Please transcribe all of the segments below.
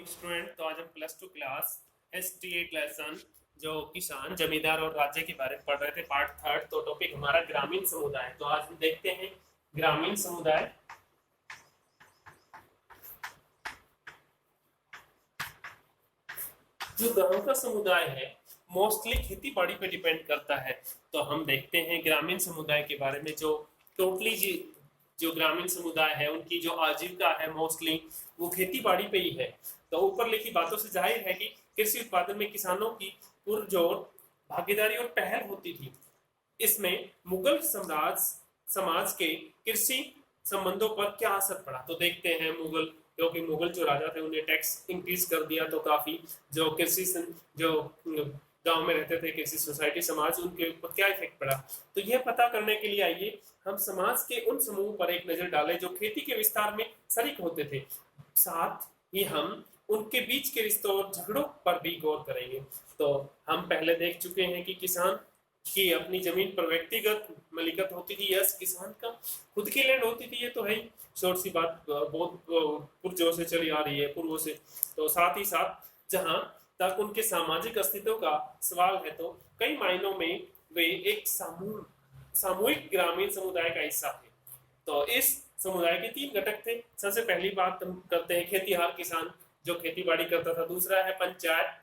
Student, तो आज हम +2 क्लास ST8 लेसन जो किसान जमींदार और राज्य के बारे में पढ़ रहे थे, पार्ट थर्ड। तो टॉपिक हमारा ग्रामीण समुदाय। तो आज हम देखते हैं ग्रामीण समुदाय। जो गांव का समुदाय है मोस्टली खेती बाड़ी पे डिपेंड करता है। तो हम देखते हैं ग्रामीण समुदाय के बारे में। जो टोटली जो ग्रामीण समुदाय है उनकी जो आजीविका है मोस्टली वो खेती बाड़ी पे ही है। तो ऊपर लिखी बातों से जाहिर है कि कृषि उत्पादन में किसानों की पुरजोर भागीदारी और पहल होती थी। इसमें मुगल समाज के कृषि संबंधों पर क्या असर पड़ा, तो देखते हैं। क्योंकि मुगल जो राजा थे उन्हें टैक्स इंक्रीज कर दिया, तो काफी जो जो गांव में रहते थे कृषि सोसाइटी समाज, उनके ऊपर क्या इफेक्ट पड़ा। तो यह पता करने के लिए आइए हम समाज के उन समूह पर एक नजर डालें जो खेती के विस्तार में शरीक होते थे। साथ ही हम उनके बीच के रिश्तों और झगड़ों पर भी गौर करेंगे। तो हम पहले देख चुके हैं कि किसान की अपनी जमीन पर व्यक्तिगत मलिकत होती थी। यस, किसान का खुद की लैंड होती थी, ये तो है ही। शॉर्ट सी बात बहुत पुरजोर से चली आ रही है पूर्वों से। तो साथ ही साथ जहां तक उनके सामाजिक अस्तित्व का सवाल है, तो कई मायनों में वे एक सामूहिक ग्रामीण समुदाय का हिस्सा थे। तो इस समुदाय के 3 घटक थे। सबसे पहली बात हम करते हैं खेतीहार किसान जो खेती बाड़ी करता था। दूसरा है पंचायत,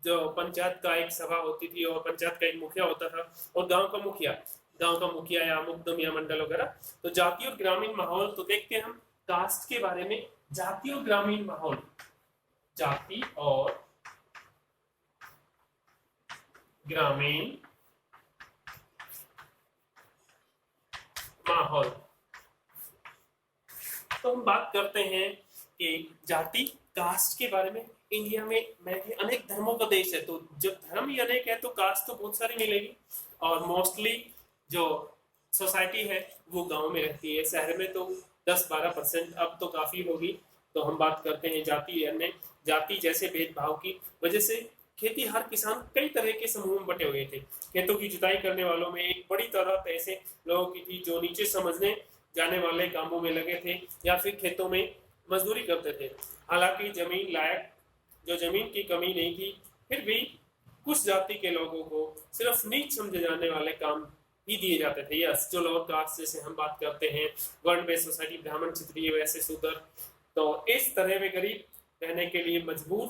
जो पंचायत का एक सभा होती थी और पंचायत का एक मुखिया होता था। और गांव का मुखिया या मुकदम या मंडल वगैरह। तो जाति और ग्रामीण माहौल, तो देखते हैं हम कास्ट के बारे में। जाति और ग्रामीण माहौल, जाति और ग्रामीण माहौल। तो हम बात करते हैं कि जाति कास्ट के बारे में। इंडिया में अनेक धर्मों का देश है, तो जब धर्म ही अनेक है तो कास्ट तो बहुत सारी मिलेगी। और मोस्टली जो सोसाइटी है वो गांव में रहती है, शहर में तो 10-12%, अब तो काफी होगी। तो हम बात करते हैं जाति जैसे भेदभाव की वजह से खेती हर किसान कई तरह के समूह में बटे हुए थे। खेतों की जुताई करने वालों में एक बड़ी तादाद ऐसे लोगों की थी जो नीचे समझने जाने वाले कामों में लगे थे या फिर खेतों में मजदूरी करते थे। हालांकि जमीन की कमी नहीं थी, फिर भी कुछ जाति के लोगों को सिर्फ नीच समझे जाने वाले काम ही दिए जाते थे। यस, जो लोअर कास्ट जैसे हम बात करते हैं, वर्ण बेस्ड सोसाइटी, ब्राह्मण, क्षत्रिय, वैसे शूद्र, तो इस तरह वे गरीब रहने के लिए मजबूर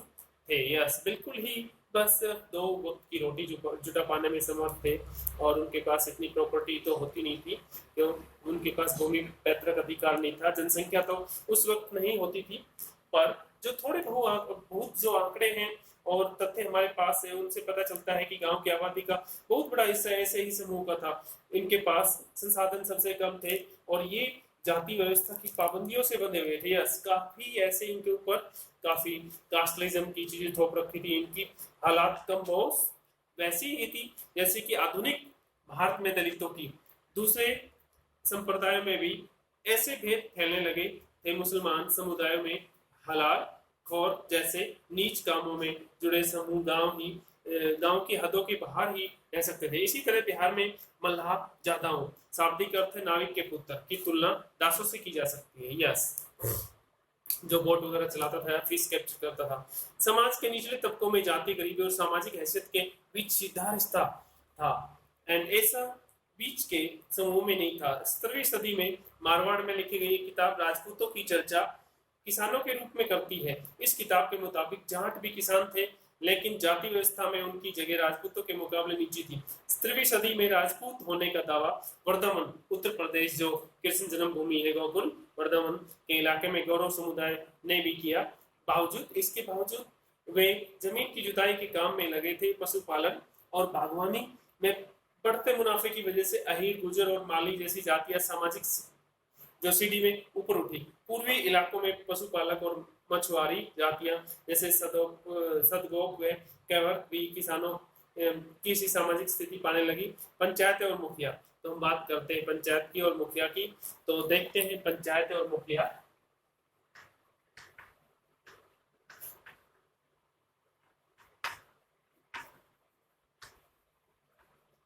थे। यस, बिल्कुल ही बस 2 वक्त की रोटी जुटा पाने में समर्थ थे। और उनके पास इतनी प्रॉपर्टी तो होती नहीं थी, क्यों उनके पास भूमि पैतृक अधिकार नहीं था। जनसंख्या तो उस वक्त नहीं होती थी, पर जो थोड़े बहुत जो आंकड़े हैं और तथ्य हमारे पास है उनसे पता चलता है कि गांव की आबादी का बहुत बड़ा हिस्सा ऐसे ही समूह का था। इनके पास संसाधन सबसे कम थे और ये जाति व्यवस्था की पाबंदियों से बंधे हुए थे। यस, काफी ऐसे इनके ऊपर काफी कास्टलिज्म की चीजें थोप रखी थी। इनकी हालात कम बहुत वैसी ही थी जैसे कि आधुनिक भारत में दलितों की। दूसरे संप्रदायों में भी ऐसे भेद फैलने लगे थे। मुसलमान समुदायों में हलाल खौर जैसे नीच कामों में जुड़े समूह गांव की हदों के बाहर ही रह सकते थे। इसी तरह बिहार में मल्लाह जादाओं, शाब्दिक अर्थ नाविक के पुत्र, की तुलना दासों से की जा सकती है। यस, जो बोट वगैरह चलाता था, फिश कैप्चर करता था। समाज के निचले तबकों में जाति, गरीबी और सामाजिक हैसियत के बीच सीधा रिश्ता था, एंड ऐसा बीच के समूह में नहीं था। 17वीं सदी में मारवाड़ में लिखी गई किताब राजपूतों की चर्चा किसानों के रूप में करती है। इस किताब के मुताबिक जाट भी किसान थे, लेकिन जाति व्यवस्था में उनकी जगह राजपूतों के मुकाबले नीची थी। 17वीं सदी में राजपूत होने का दावा वर्धमान, उत्तर प्रदेश, जो कृष्ण जन्मभूमि है गोकुल वर्धमान के इलाके में गौरव समुदाय ने भी किया। इसके बावजूद वे जमीन की जुताई के काम में लगे थे। पशुपालन और बागवानी में बढ़ते मुनाफे की वजह से अहीर, गुजर और माली जैसी जातियां सामाजिक जो सीढ़ी में ऊपर उठी। पूर्वी इलाकों में पशुपालक और मछुआरी जातियां जैसे सदगोप व कैवर भी किसानों की सी सामाजिक स्थिति पाने लगी। पंचायत और मुखिया, तो हम बात करते हैं पंचायत की और मुखिया की। तो देखते हैं पंचायत और मुखिया।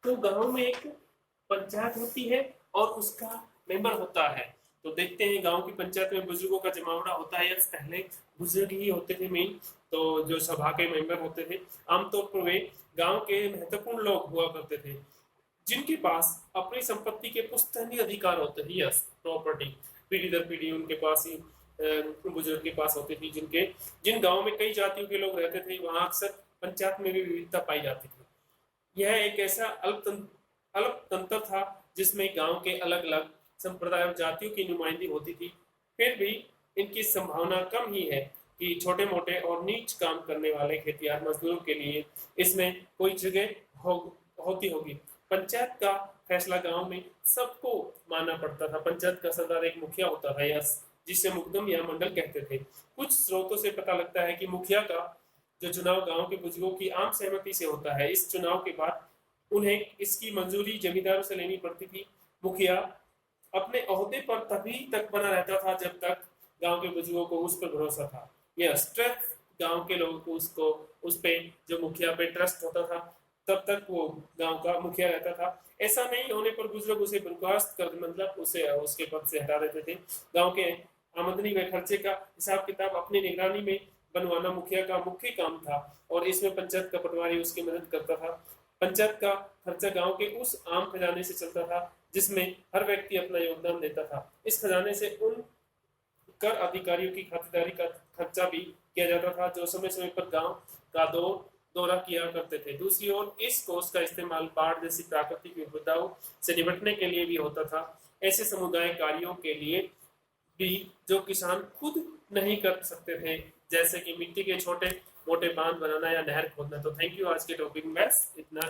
तो गांव में एक पंचायत होती है और उसका मेंबर होता है। तो देखते हैं गांव की पंचायत में बुजुर्गों का जमावड़ा होता है या पहले बुजुर्ग ही होते थे मेन। तो जो सभा के मेंबर होते थे आमतौर पर वे गांव के महत्वपूर्ण लोग हुआ करते थे, जिनके पास अपनी संपत्ति के पुश्तैनी अधिकार होते थे। यस, प्रॉपर्टी पीढ़ी दर पीढ़ी उनके पास ही बुजुर्ग के पास होती थी। जिन गांव में कई जातियों के लोग रहते थे वहां अक्सर पंचायत में भी विविधता पाई जाती थी। यह एक ऐसा अल्पतंत्र था जिसमें गांव के अलग अलग संप्रदाय और जातियों की नुमाइंदगी होती थी। फिर भी इनकी संभावना कम ही है कि छोटे मोटे और नीच काम करने वाले खेतिहर मजदूरों के लिए इसमें कोई जगह होती होगी। पंचायत का फैसला गांव में सबको मानना पड़ता था। पंचायत का सरदार एक मुखिया होता था, यस, जिसे मुकदम या मंडल कहते थे। कुछ स्रोतों से पता लगता है कि मुखिया का जो चुनाव गांव के बुजुर्गों की आम सहमति से होता है। इस चुनाव के बाद उन्हें इसकी मंजूरी जमींदारों से लेनी पड़ती थी। मुखिया अपने ओहदे पर तभी तक बना रहता था जब तक गांव के बुजुर्गों को उस पर भरोसा था। यह ट्रस्ट गांव के लोगों को उस पे जो मुखिया पे ट्रस्ट होता था तब तक वो गांव का मुखिया रहता था। ऐसा नहीं होने पर बुजुर्ग उसे बर्खास्त कर मतलब उसे उसके पद से हटा देते थे। गांव के आमदनी व खर्चे का हिसाब किताब अपनी निगरानी में बनवाना मुखिया का मुख्य काम था और इसमें पंचायत का पटवारी उसकी मदद करता था। पंचायत का खर्चा गांव के उस आम खजाने से चलता था जिसमें हर व्यक्ति अपना योगदान देता था। इस खजाने से उन कर अधिकारियों की खातिरदारी का खर्चा भी किया जाता था जो समय समय पर गांव का दौरा किया करते थे। दूसरी ओर इस कोष का इस्तेमाल बाढ़ जैसी प्राकृतिक विपदाओं से निपटने के लिए भी होता था। ऐसे समुदाय कार्यों के लिए भी जो किसान खुद नहीं कर सकते थे, जैसे कि मिट्टी के छोटे मोटे बांध बनाना या नहर खोदना। तो थैंक यू, आज के टॉपिक में बस इतना।